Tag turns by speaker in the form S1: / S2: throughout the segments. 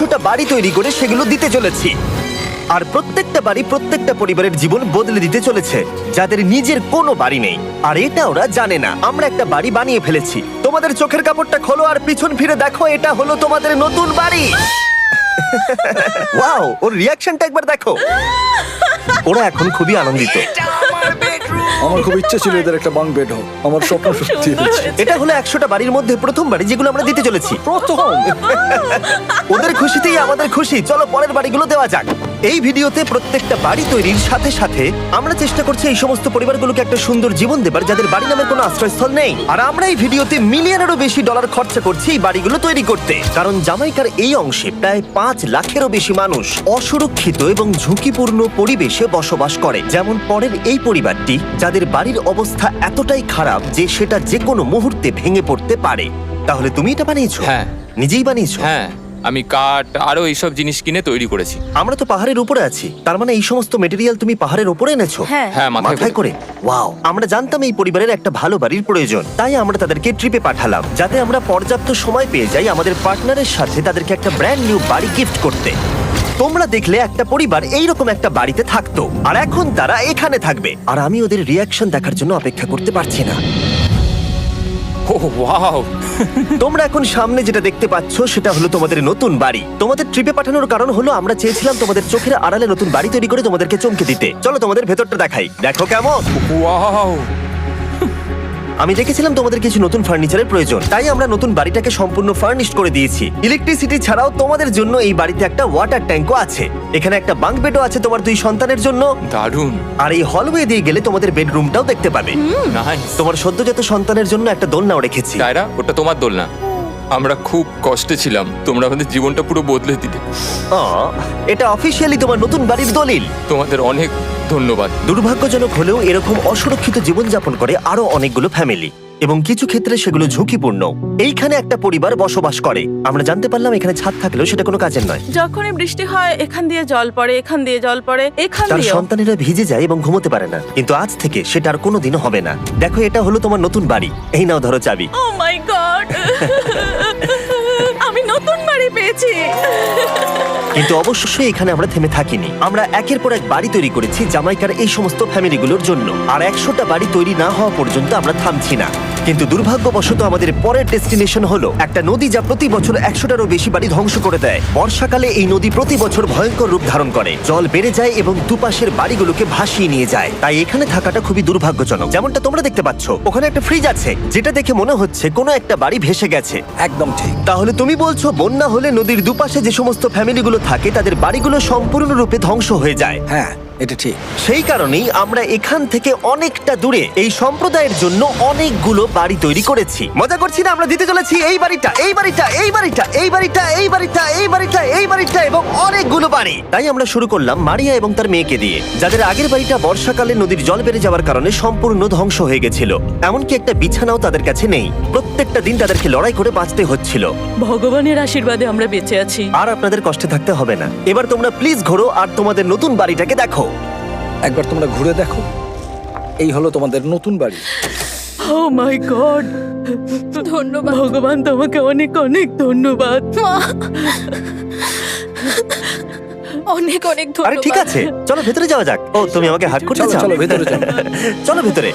S1: 100টা বাড়ি তৈরি করে সেগুলো দিতে চলেছি। আর প্রত্যেকটা বাড়ি প্রত্যেকটা পরিবারের জীবন বদলে দিতে চলেছে যাদের নিজের কোনো বাড়ি নেই। আর এটা ওরা জানে না। আমরা একটা বাড়ি বানিয়ে ফেলেছি। তোমাদের চোখের কাপড়টা খোলো আর পিছন ফিরে দেখো, এটা হলো তোমাদের নতুন বাড়ি। ওয়াও, ওর রিয়াকশনটা একবার দেখো। ওরা এখন খুবই আনন্দিত।
S2: আমার খুব ইচ্ছে ছিল এদের একটা বাঙ্ক বেড হোক, আমার স্বপ্ন সত্যি হয়েছে।
S1: এটা হলো 100টা বাড়ির মধ্যে প্রথম বাড়ি যেগুলো আমরা দিতে চলেছি।
S2: প্রথম
S1: ওদের খুশিতেই আমাদের খুশি। চলো পরের বাড়িগুলো দেওয়া যাক। এই ভিডিওতে প্রত্যেকটা বাড়ি তৈরির সাথে সাথে আমরা চেষ্টা করছি এই সমস্ত পরিবারগুলোকে একটা সুন্দর জীবন দেবার যাদের বাড়ি নামের কোনো আশ্রয়স্থল নেই। আর আমরা এই ভিডিওতে মিলিয়নেরও বেশি ডলার খরচা করছি এই বাড়িগুলো তৈরি করতে, কারণ জামাইকার এই অংশে প্রায় 5 লাখেরও বেশি মানুষ অসুরক্ষিত এবং ঝুঁকিপূর্ণ পরিবেশে বসবাস করে। যেমন পরের এই পরিবারটি, যাদের বাড়ির অবস্থা এতটাই খারাপ যে সেটা যে কোনো মুহূর্তে ভেঙে পড়তে পারে। তাহলে তুমি এটা বানিয়েছো?
S3: হ্যাঁ।
S1: নিজেই বানিয়েছো?
S3: হ্যাঁ, আমি কাঠ আরো এইসব জিনিস কিনে তৈরি করেছি।
S1: আমরা তো পাহাড়ের উপরে আছি, তার মানে এই সমস্ত মেটেরিয়াল তুমি পাহাড়ের উপরে এনেছো?
S4: হ্যাঁ।
S3: হ্যাঁ,
S1: মাথায় করে। ওয়াও, আমরা জানতাম এই পরিবারের একটা ভালো বাড়ির প্রয়োজন, তাই আমরা তাদেরকে ট্রিপে পাঠালাম যাতে আমরা পর্যাপ্ত সময় পেয়ে যাই আমাদের পার্টনারের সাথে তাদেরকে একটা ব্র্যান্ড নিউ বাড়ি গিফট করতে। তোমরা দেখলে একটা পরিবার এইরকম একটা বাড়িতে থাকতো, আর এখন তারা এখানে থাকবে। আর আমি ওদের রিয়াকশন দেখার জন্য অপেক্ষা করতে পারছি না।
S3: ও ওয়াও!
S1: তোমরা এখন সামনে যেটা দেখতে পাচ্ছ সেটা হলো তোমাদের নতুন বাড়ি। তোমাদের ট্রিপে পাঠানোর কারণ হলো আমরা চেয়েছিলাম তোমাদের চোখের আড়ালে নতুন বাড়ি তৈরি করে তোমাদেরকে চমকে দিতে। চলো তোমাদের ভেতরটা দেখাই, দেখো কেমন।
S3: ওয়াও!
S1: আমি দেখেছিলাম তোমাদের কিছু নতুন ফার্নিচারের প্রয়োজন, তাই আমরা নতুন বাড়িটাকে সম্পূর্ণ ফার্নিশড করে দিয়েছি। ইলেকট্রিসিটি ছাড়াও তোমাদের জন্য এই বাড়িতে একটা ওয়াটার ট্যাঙ্কও আছে। এখানে একটা বাঙ্ক বেডও আছে তোমার 2 সন্তানের জন্য।
S3: দারুণ!
S1: আর এই হলওয়ে দিয়ে গেলে তোমাদের বেডরুমটাও দেখতে পাবে।
S3: নাইস!
S1: তোমার সদ্যজাত সন্তানের জন্য একটা দোলনাও রেখেছি।
S3: টায়রা, ওটা তোমার দোলনা। আমরা খুব কষ্টে ছিলাম, তোমরা আমাদের জীবনটা পুরো বদলে দিলে।
S1: এটা অফিসিয়ালি তোমার নতুন বাড়ির দলিল।
S3: তোমাদের অনেক ধন্যবাদ।
S1: দুর্ভাগ্যজনক হলেও এরকম অসুরক্ষিত জীবনযাপন করে আরো অনেকগুলো ফ্যামিলি, এবং কিছু ক্ষেত্রে সেগুলো ঝুঁকিপূর্ণ। এইখানে একটা পরিবার বসবাস করে। আমরা জানতে পারলাম এখানে ছাদ থাকলেও সেটা কোনো কাজের নয়।
S4: যখনই বৃষ্টি হয় এখান দিয়ে জল পড়ে, এখান দিয়ে জল পড়ে, এখান
S1: তার
S4: দিয়ে।
S1: সন্তানেরা ভিজে যায় এবং ঘুমোতে পারে না, কিন্তু আজ থেকে সেটা আর কোনোদিনও হবে না। দেখো, এটা হলো তোমার নতুন বাড়ি। এই নাও, ধরো চাবি।
S4: ও মাই গড! আমি নতুন বাড়ি পেয়েছি।
S1: কিন্তু অবশ্যই এখানে আমরা থেমে থাকিনি। আমরা একের পর এক বাড়ি তৈরি করেছি জামাইকার এই সমস্ত ফ্যামিলিগুলোর জন্য। আর 100টা বাড়ি তৈরি না হওয়া পর্যন্ত আমরা থামছি না। কিন্তু দুর্ভাগ্যবশত আমাদের পরের ডেস্টিনেশন হলো একটা নদী যা প্রতি বছর 100টারও বেশি বাড়ি ধ্বংস করে দেয়। বর্ষাকালে এই নদী প্রতি বছর ভয়ঙ্কর রূপ ধারণ করে, জল বেড়ে যায় এবং দুপাশের বাড়িগুলোকে ভাসিয়ে নিয়ে যায়। তাই এখানে থাকাটা খুবই দুর্ভাগ্যজনক। যেমনটা তোমরা দেখতে পাচ্ছ, ওখানে একটা ফ্রিজ আছে যেটা দেখে মনে হচ্ছে কোনো একটা বাড়ি ভেসে গেছে।
S2: একদম ঠিক।
S1: তাহলে তুমি বলছো বন্যা হলে নদীর দুপাশে যে সমস্ত ফ্যামিলিগুলো থাকে তাদের বাড়িগুলো সম্পূর্ণরূপে ধ্বংস হয়ে যায়।
S2: হ্যাঁ, এটা ঠিক।
S1: সেই কারণেই আমরা এখান থেকে অনেকটা দূরে এই সম্প্রদায়ের জন্য অনেকগুলো বাড়ি তৈরি করেছি। মজা করছি না? আমরা দিতে চলেছি এই বাড়িটা, এই বাড়িটা, এই বাড়িটা, এই বাড়িটা, এই বাড়িটা, এই বাড়িটা, এই বাড়িটা এবং অনেকগুলো বাড়ি। তাই আমরা শুরু করলাম মারিয়া এবং তার মেয়েকে দিয়ে, যাদের আগের বাড়িটা বর্ষাকালে নদীর জল বেড়ে যাওয়ার কারণে সম্পূর্ণ ধ্বংস হয়ে গেছিল। এমনকি একটা বিছানাও তাদের কাছে নেই। প্রত্যেকটা দিন তাদেরকে লড়াই করে বাঁচতে হচ্ছিল।
S4: ভগবানের আশীর্বাদে আমরা বেঁচে আছি।
S1: আর আপনাদের কষ্টে থাকতে হবে না। এবার তোমরা প্লিজ ঘোরো আর তোমাদের নতুন বাড়িটাকে দেখো।
S2: একবার তোমরা ঘুরে দেখো, এই হলো তোমাদের নতুন বাড়ি।
S4: ও মাই গড! ধন্যবাদ ভগবান, তোমাকে অনেক অনেক ধন্যবাদ। অনেক অনেক
S1: আরে
S4: ধন্যবাদ।
S1: ঠিক আছে, চলো ভেতরে যাওয়া যাক। ও, তুমি আমাকে হাত করতে
S2: চলো
S1: চাও?
S2: চলো ভেতরে চলো।
S1: চলো ভেতরে।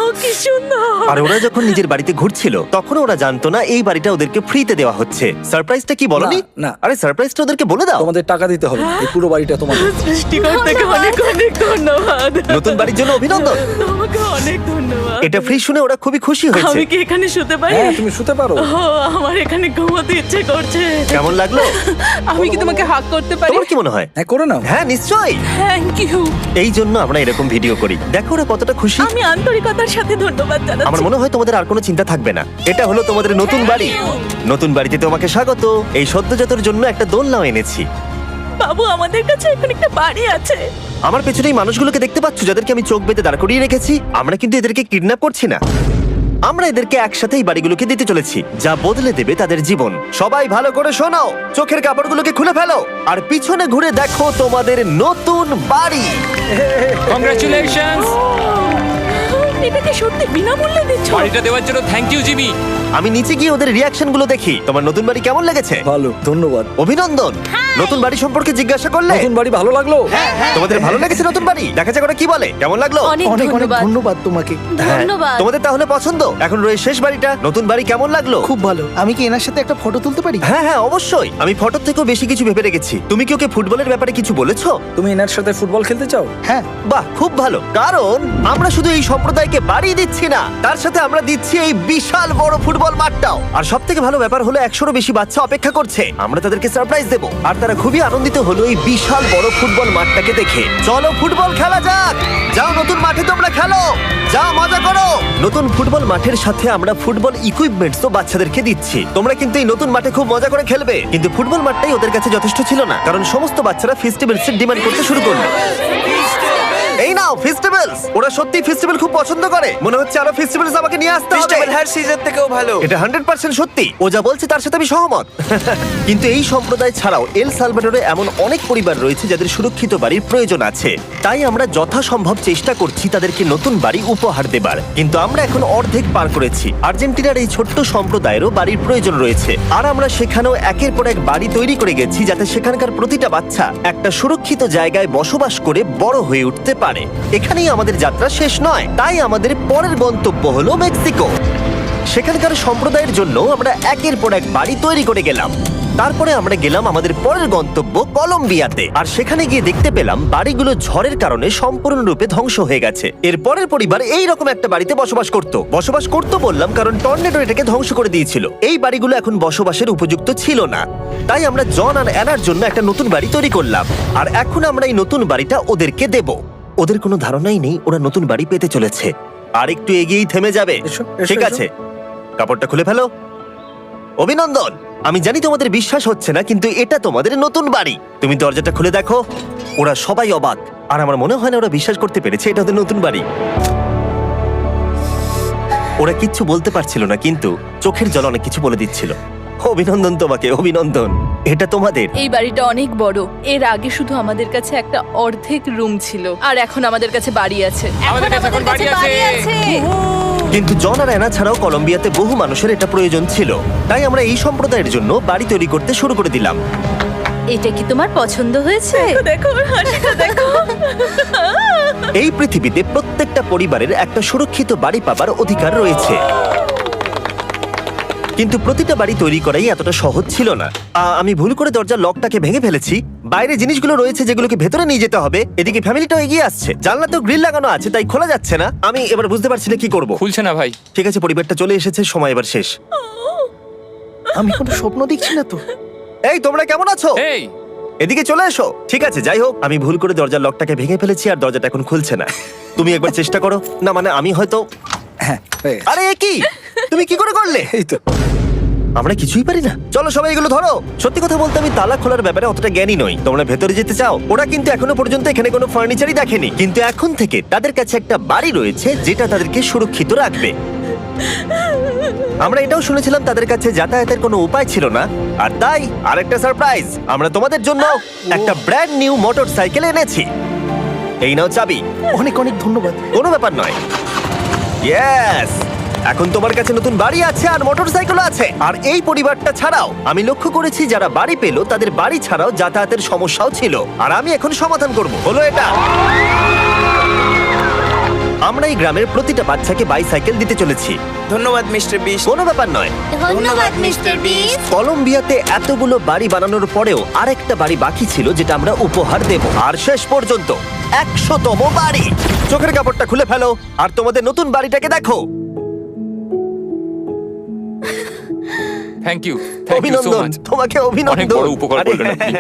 S4: ও, কি সুন্দর!
S1: আর ওরা যখন নিজের বাড়িতে ঘুরছিল তখন ওরা জানতো না এই বাড়িটা ওদেরকে ফ্রিতে দেওয়া হচ্ছে। সারপ্রাইজটা কি বলনি?
S2: না, না।
S1: আরে সারপ্রাইজটা ওদেরকে বলে দাও।
S2: তোমাদের টাকা দিতে হবে না, এই পুরো বাড়িটা তোমাদের।
S4: সৃষ্টিকর্তাকে অনেক অনেক ধন্যবাদ।
S1: নতুন বাড়ির জন্য অভিনন্দন।
S4: তোমাকে অনেক ধন্যবাদ।
S1: এটা ফ্রি শুনে ওরা খুবই খুশি হয়েছে।
S4: আমি কি এখানে শুতে পারি?
S2: হ্যাঁ, তুমি শুতে পারো।
S4: ও, আমার এখানে ঘুমোতে ইচ্ছে করছে।
S1: কেমন লাগলো?
S4: আমি কি তোমাকে হাগ করতে পারি?
S1: তোমার কি মনে হয়?
S2: হ্যাঁ, করে নাও।
S1: হ্যাঁ, নিশ্চয়ই।
S4: Thank you.
S1: এই জন্য আমরা এরকম ভিডিও করি। দেখো ওরা কতটা খুশি।
S4: আমি আন্তরিকতার সাথে ধন্যবাদ
S1: আমার
S4: জানাচ্ছি।
S1: মনে হয় তোমাদের আর কোনো চিন্তা থাকবে না। এটা হলো তোমাদের নতুন বাড়ি। নতুন বাড়িতে তোমাকে স্বাগত। এই সদ্যজাতর জন্য একটা দোলনাও এনেছি।
S4: বাবু, আমাদের কাছে এখন একটা বাড়ি আছে।
S1: আমার পেছনে এই মানুষগুলোকে দেখতে পাচ্ছ যাদেরকে আমি চোখ বেঁধে দাঁড় করিয়ে রেখেছি? আমরা কিন্তু এদেরকে কিডন্যাপ করছি না। আমরা এদেরকে একসাথে এই বাড়িগুলোকে দিতে চলেছি, যা বদলে দেবে তাদের জীবন। সবাই ভালো করে শোনো, চোখের কাপড়গুলোকে খুলে ফেলো আর পিছনে ঘুরে দেখো তোমাদের নতুন বাড়ি।
S3: কংগ্রাচুলেশনস!
S4: এটা কি সত্যি বিনামূল্যে দিচ্ছ?
S3: বাড়িটা দেওয়ার জন্য থ্যাংক ইউ জিমি।
S1: আমি নিচে গিয়ে ওদের রিয়াকশন গুলো দেখি। তোমার নতুন বাড়ি কেমন লেগেছে?
S2: ভালো, ধন্যবাদ।
S1: অভিনন্দন। নতুন বাড়ি সম্পর্কে জিজ্ঞাসা করলে?
S2: নতুন বাড়ি ভালো লাগলো?
S1: তোমাদের ভালো লেগেছে নতুন বাড়ি? দেখা যাক ওরা কি বলে। কেমন লাগলো?
S4: অনেক
S2: অনেক অনেক
S4: ধন্যবাদ।
S2: ধন্যবাদ তোমাকে।
S1: হ্যাঁ,
S4: ধন্যবাদ।
S1: তোমাদের তাহলে পছন্দ? এখন রয়েছে শেষ বাড়িটা। নতুন বাড়ি কেমন লাগলো?
S5: খুব ভালো। আমি কি এনার সাথে একটা ফটো তুলতে পারি?
S1: হ্যাঁ হ্যাঁ অবশ্যই। আমি ফটোর থেকেও বেশি কিছু ভেবে রেখেছি। তুমি কি ওকে ফুটবলের ব্যাপারে কিছু বলেছো?
S2: তুমি এনার সাথে ফুটবল খেলতে চাও?
S5: হ্যাঁ।
S1: বাহ, খুব ভালো। কারণ আমরা শুধু এই সম্প্রদায়কে বাড়ি দিচ্ছি না, তার সাথে আমরা দিচ্ছি এই বিশাল বড় ফুটবল মাঠটাও। আর সব থেকে ভালো ব্যাপার হলো 100-রও বেশি বাচ্চা অপেক্ষা করছে। আমরা তাদেরকে সারপ্রাইজ দেব, আর তারা খুবই আনন্দিত হলো এই বিশাল বড় ফুটবল মাঠটাকে দেখে। চলো ফুটবল খেলা যাক। যাও নতুন মাঠে তোমরা খেলো, যাও মজা করো। নতুন ফুটবল মাঠের সাথে আমরা ফুটবল ইকুইপমেন্টস তো বাচ্চাদেরকে দিচ্ছি। তোমরা কিন্তু এই নতুন মাঠে খুব মজা করে খেলবে। কিন্তু ফুটবল মাঠটাই ওদের কাছে যথেষ্ট ছিল না, কারণ সমস্ত বাচ্চারা ফেস্টিভ্যালস এর ডিমান্ড করতে শুরু করলো। এই নাও ফেস্টিভ্যালস। ওরা সত্যি ফেস্টিভ্যাল খুব পছন্দ করে। মনে হচ্ছে আরো ফেস্টিভ্যালস আমাকে নিয়ে আসতে হবে।
S6: হার সিজন থেকেও ভালো।
S1: এটা 100% সত্যি। ও যা বলছে তার সাথে আমি সহমত। কিন্তু এই সম্প্রদায় ছাড়াও এল সালভাডোরে এমন অনেক পরিবার রয়েছে যাদের সুরক্ষিত বাড়ির প্রয়োজন আছে। তাই আমরা যথাসম্ভব চেষ্টা করছি তাদেরকে নতুন বাড়ি উপহার দেবার। কিন্তু আমরা এখন অর্ধেক পার করেছি। আর্জেন্টিনার এই ছোট্ট সম্প্রদায়েরও বাড়ির প্রয়োজন রয়েছে, আর আমরা সেখানেও একের পর এক বাড়ি তৈরি করে গেছি যাতে সেখানকার প্রতিটা বাচ্চা একটা সুরক্ষিত জায়গায় বসবাস করে বড় হয়ে উঠতে পারে। এখানেই আমাদের যাত্রা শেষ নয়, তাই আমাদের পরের গন্তব্য হলো মেক্সিকো। সেখানকার সম্প্রদায়ের জন্য আমরা একের পর এক বাড়ি তৈরি করে গেলাম। তারপরে আমরা গেলাম আমাদের পরের গন্তব্য কলম্বিয়াতে, আর সেখানে গিয়ে দেখতে পেলাম বাড়িগুলো ঝড়ের কারণে সম্পূর্ণরূপে ধ্বংস হয়ে গেছে। এর পরের পরিবার এই রকম একটা বাড়িতে বসবাস করত বললাম কারণ টর্নেডো এটাকে ধ্বংস করে দিয়েছিল। এই বাড়িগুলো এখন বসবাসের উপযুক্ত ছিল না, তাই আমরা জন আর অ্যানার জন্য একটা নতুন বাড়ি তৈরি করলাম। আর এখন আমরা এই নতুন বাড়িটা ওদেরকে দেব। ওদের কোনো ধারণাই নেই ওরা নতুন বাড়ি পেতে চলেছে। আর একটু এগিয়েই থেমে যাবে।
S2: এসো, এসো,
S1: ঠিক
S2: এসো।
S1: আছে, কাপড়টা খুলে ফেলো। অভিনন্দন। আমি জানি তোমাদের বিশ্বাস হচ্ছে না, কিন্তু এটা তোমাদের নতুন বাড়ি। তুমি দরজাটা খুলে দেখো। ওরা সবাই অবাক, আর আমার মনে হয় না ওরা বিশ্বাস করতে পেরেছে এটা ওদের নতুন বাড়ি। ওরা কিচ্ছু বলতে পারছিল না, কিন্তু চোখের জল অনেক কিছু বলে দিচ্ছিল। অভিনন্দন তোমাকে, অভিনন্দন। এটা তোমাদের।
S4: এই বাড়িটা অনেক বড়। এর আগে শুধু আমাদের কাছে একটা অর্ধেক রুম ছিল, আর এখন আমাদের কাছে বাড়ি আছে।
S3: আমাদের কাছে এখন বাড়ি আছে।
S1: কিন্তু জন আর অ্যানা ছাড়াও কলম্বিয়াতে বহু মানুষের এটা প্রয়োজন ছিল, তাই আমরা এই সম্প্রদায়ের জন্য বাড়ি তৈরি করতে শুরু করে দিলাম।
S7: এটা কি তোমার পছন্দ হয়েছে?
S4: দেখো ওর হাসিটা দেখো।
S1: এই পৃথিবীতে প্রত্যেকটা পরিবারের একটা সুরক্ষিত বাড়ি পাবার অধিকার রয়েছে, কিন্তু প্রতিটা বাড়ি তৈরি করাই এতটা সহজ ছিল না। আমি ভুল করে দরজার লকটাকে ভেঙে ফেলেছি। বাইরে জিনিসগুলো রয়েছে যেগুলোকে ভেতরে নিয়ে যেতে হবে। এদিকে ফ্যামিলিটাও এগিয়ে আসছে। জানলা তো গ্রিল লাগানো আছে, তাই খোলা যাচ্ছে না। আমি এবার বুঝতে পারছি না কি করব।
S3: খুলছে না ভাই।
S1: ঠিক আছে, পরিবারটা চলে এসেছে, সময় এবার শেষ।
S5: আমি কোনো স্বপ্ন দেখছি না তো।
S1: এই তোমরা কেমন আছো?
S3: এই
S1: এদিকে চলে এসো। ঠিক আছে, যাই হোক, আমি ভুল করে দরজার লকটাকে ভেঙে ফেলেছি আর দরজাটা এখন খুলছে না। তুমি একবার চেষ্টা করো না, মানে আমি হয়তো।
S2: হ্যাঁ, হয়ে গেছে।
S1: আরে এ কি, তুমি কি করে করলে?
S2: এই তো।
S1: আমরা কিছুই পারি না। চলো সবাই এগুলো ধরো। সত্যি কথা বলতে আমি তালা খোলার ব্যাপারে অতটা জ্ঞানী নই। তোমরা ভেতরে যেতে চাও? ওরা কিন্তু এখনো পর্যন্ত এখানে কোনো ফার্নিচারই দেখেনি, কিন্তু এখন থেকে তাদের কাছে একটা বাড়ি রয়েছে যেটা তাদেরকে সুরক্ষিত রাখবে। আমরা এটাও শুনেছিলাম তাদের কাছে যাতায়াতের কোনো উপায় ছিল না, আর তাই আরেকটা সারপ্রাইজ, আমরা তোমাদের জন্য একটা ব্র্যান্ড নিউ মোটরসাইকেল এনেছি। এই নাও চাবি।
S5: অনেক অনেক ধন্যবাদ।
S1: কোনো ব্যাপার নয়। ইয়েস, এখন তোমার কাছে নতুন বাড়ি আছে আর মোটরসাইকেল আছে। আর এই পরিবারটা ছাড়াও আমি লক্ষ্য করেছি যারা বাড়ি পেলো তাদের বাড়ি ছাড়াও যাতায়াতের সমস্যাও ছিল, আর আমি এখন সমাধান করব। হলো এটা। আমরা এই গ্রামের প্রতিটা বাচ্চাকে বাইসাইকেল দিতে চলেছি।
S6: ধন্যবাদ মিস্টার বিস্ট।
S1: কোনো ব্যাপার নয়।
S7: ধন্যবাদ মিস্টার বিস্ট।
S1: কলম্বিয়াতে এতগুলো বাড়ি বানানোর পরেও আরেকটা বাড়ি বাকি ছিল যেটা আমরা উপহার দেব। আর শেষ পর্যন্ত 100তম বাড়ি। চোখের কাপড়টা খুলে ফেলো আর তোমাদের নতুন বাড়িটাকে দেখো।
S3: Thank you, thank you so
S1: অভিনন্দন,
S3: মাচ।
S1: তোমাকে
S3: অনেক
S1: অভিনন্দন।
S3: বড় উপকার
S1: আরে,
S3: করলেন আপনি।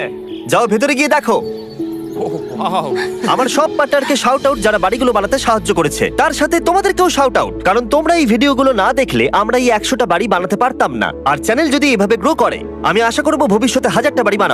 S1: যাও ভেতরে গিয়ে দেখো।
S3: ওয়াও,
S1: আমার সব পার্টনারকে শাউট আউট যারা বাড়িগুলো বানাতে সাহায্য করেছে। তার সাথে তোমাদেরকেও শাউট আউট, কারণ তোমরা এই ভিডিওগুলো না দেখলে আমরা এই 100টা বাড়ি বানাতে পারতাম না। আর চ্যানেল যদি এভাবে গ্রো করে, আমি আশা করব ভবিষ্যতে 1000টা বাড়ি বানাবো।